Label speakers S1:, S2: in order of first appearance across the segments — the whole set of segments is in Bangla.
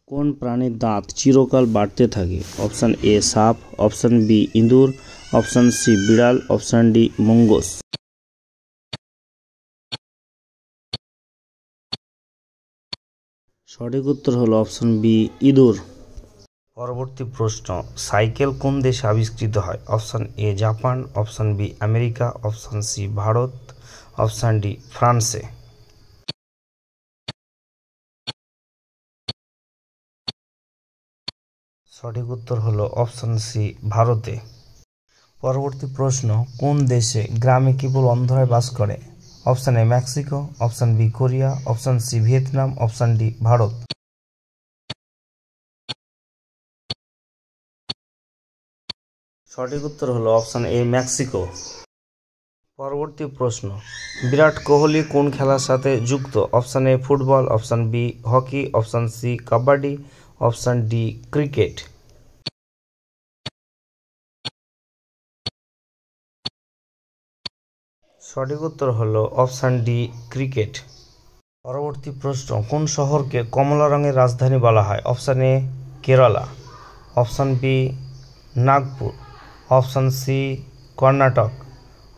S1: কোন প্রাণীর দাঁত চিরকাল বাড়তে থাকে? অপশন এ সাপ, অপশন বি ইঁদুর, অপশন সি বিড়াল, অপশন ডি মঙ্গস। সঠিক উত্তর হলো অপশন বি ইঁদুর। পরবর্তী প্রশ্ন, সাইকেল কোন দেশে আবিষ্কৃত হয়? Option A Japan, option B America, option C Bharat, option D ফ্রান্সে। সঠিক উত্তর হলো অপশন সি ভারতে। পরবর্তী প্রশ্ন, কোন দেশে গ্রামে কেবল অন্ধরাই বাস করে? Option A Mexico, option B Korea, option C Vietnam, option D Bharat. সঠিক উত্তর হলো অপশন এ মেক্সিকো। পরবর্তী প্রশ্ন, বিরাট কোহলি কোন খেলার সাথে যুক্ত? Option A football, option B hockey, option C kabaddi, option D cricket. সঠিক উত্তর হলো অপশন ডি ক্রিকেট। পরবর্তী প্রশ্ন, কোন শহরকে কমলা রঙের রাজধানী বলা হয়? Option A Kerala, option B Nagpur, option C Karnataka,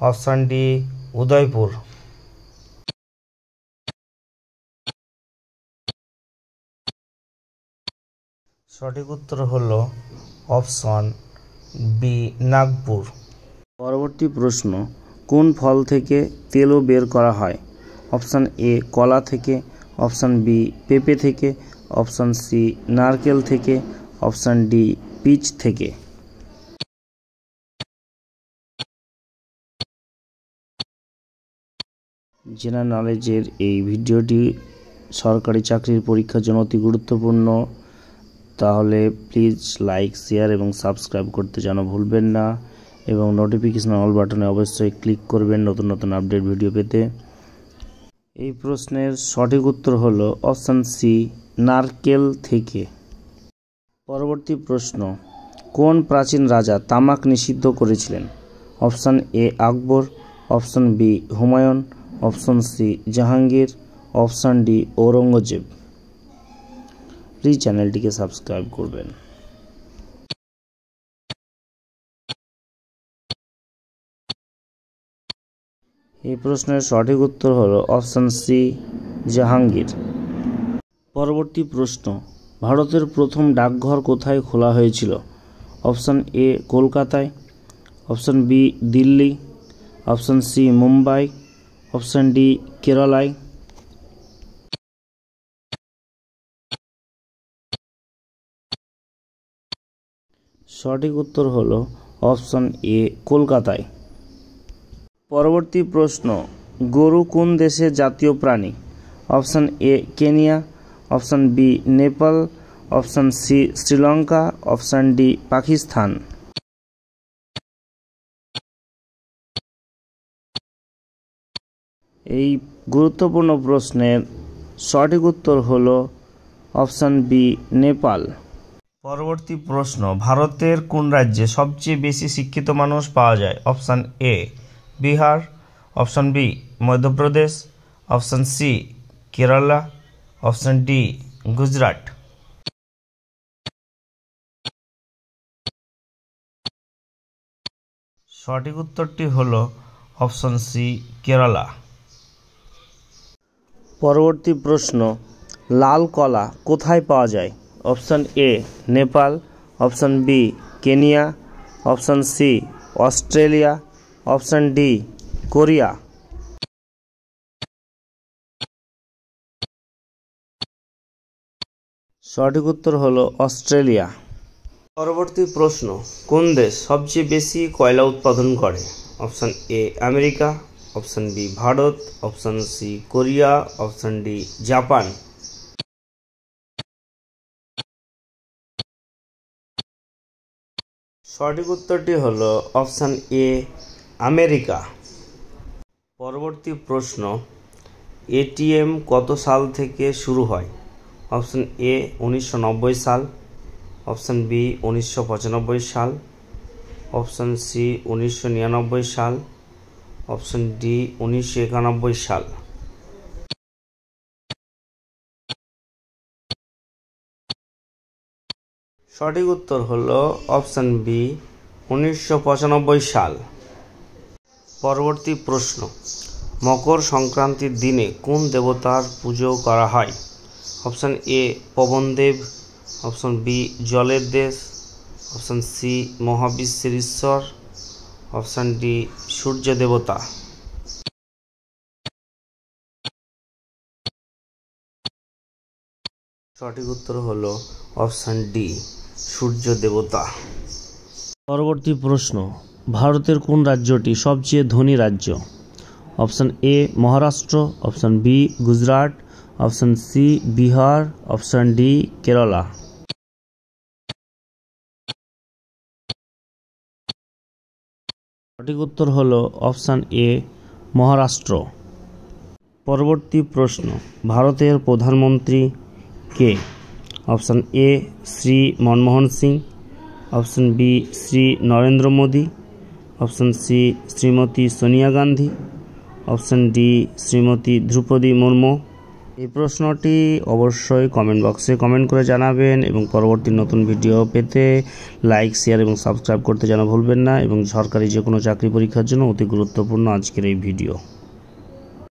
S1: option D Udaipur. সঠিক উত্তর হলো অপশন বি নাগপুর। পরবর্তী প্রশ্ন, কোন ফল থেকে তেলও বের করা হয়? অপশন এ কলা থেকে, অপশন বি পেঁপে থেকে, অপশন সি নারকেল থেকে, অপশন ডি পিচ থেকে। জেনারেল নলেজের এই ভিডিওটি সরকারি চাকরির পরীক্ষার জন্য অতি গুরুত্বপূর্ণ, তাহলে প্লিজ লাইক, শেয়ার এবং সাবস্ক্রাইব করতে যেন ভুলবেন না, এবং নোটিফিকেশন অল বাটনে অবশ্যই ক্লিক করবেন নতুন নতুন আপডেট ভিডিও পেতে। এই প্রশ্নের সঠিক উত্তর হলো অপশন সি নারকেল থেকে। পরবর্তী প্রশ্ন, কোন প্রাচীন রাজা তামাক নিষিদ্ধ করেছিলেন? Option A Akbar, option B Humayun, option C Jahangir, option D Aurangzeb. Please চ্যানেলটিকে সাবস্ক্রাইব করবেন। এই প্রশ্নের সঠিক উত্তর হলো অপশন সি জাহাঙ্গীর। পরবর্তী প্রশ্ন, ভারতের প্রথম ডাকঘর কোথায় খোলা হয়েছিল? অপশন এ কলকাতায়, option B Delhi, option C Mumbai, option D কেরালায়। সঠিক উত্তর হলো অপশন এ কলকাতায়। পরবর্তী প্রশ্ন, গরু কোন দেশের জাতীয় প্রাণী? Option A Kenya, option B Nepal, option C Sri Lanka, option D Pakistan. এই গুরুত্বপূর্ণ প্রশ্নের সঠিক উত্তর হলো অপশন বি নেপাল। পরবর্তী প্রশ্ন, ভারতের কোন রাজ্যে সবচেয়ে বেশি শিক্ষিত মানুষ পাওয়া যায়? Option A Bihar, option B Madhya Pradesh, option C Kerala, option D Gujarat. সঠিক উত্তরটি হলো অপশন সি কেরালা। পরবর্তী প্রশ্ন, লাল কলা কোথায় পাওয়া যায়? Option A Nepal, option B Kenya, option C Australia, option D Korea. সঠিক উত্তর হলো অস্ট্রেলিয়া। পরবর্তী প্রশ্ন, কোন দেশ সবচেয়ে বেশি কয়লা উৎপাদন করে? Option A America, option B Bharat, option C Korea, option D Japan. সঠিক উত্তরটি হলো অপশন এ আমেরিকা। পরবর্তী প্রশ্ন, এটিএম কত সাল থেকে শুরু হয়? অপশন এ 1990 সাল, অপশন বি 1995 সাল, অপশন সি 1999 সাল, অপশন ডি 1991 সাল। সঠিক উত্তর হলো অপশন বি 1995 সাল। পরবর্তী প্রশ্ন, মকর সংক্রান্তির দিনে কোন দেবতার পুজো করা হয়? Option A Pavandev, option B জলের দেশ, অপশন সি মহাবিশ্বের ঈশ্বর, অপশন ডি সূর্য দেবতা। সঠিক উত্তর হলো অপশন ডি সূর্য দেবতা। পরবর্তী প্রশ্ন, ভারতের কোন রাজ্যটি সবচেয়ে ধনী রাজ্য? Option A Maharashtra, option B Gujarat, option C Bihar, option D Kerala. সঠিক উত্তর হলো অপশন এ মহারাষ্ট্র। পরবর্তী প্রশ্ন, ভারতের প্রধানমন্ত্রী কে? Option A Shri Manmohan Singh, option B Shri Narendra Modi, option C Shrimati Sonia Gandhi, option D Shrimati Droupadi Murmu. এই প্রশ্নটি অবশ্যই কমেন্ট বক্সে কমেন্ট করে জানাবেন এবং পরবর্তী নতুন ভিডিও পেতে লাইক, শেয়ার এবং সাবস্ক্রাইব করতে যেন ভুলবেন না। এবং সরকারি যে কোনো চাকরি পরীক্ষার জন্য অতি গুরুত্বপূর্ণ আজকের এই ভিডিও।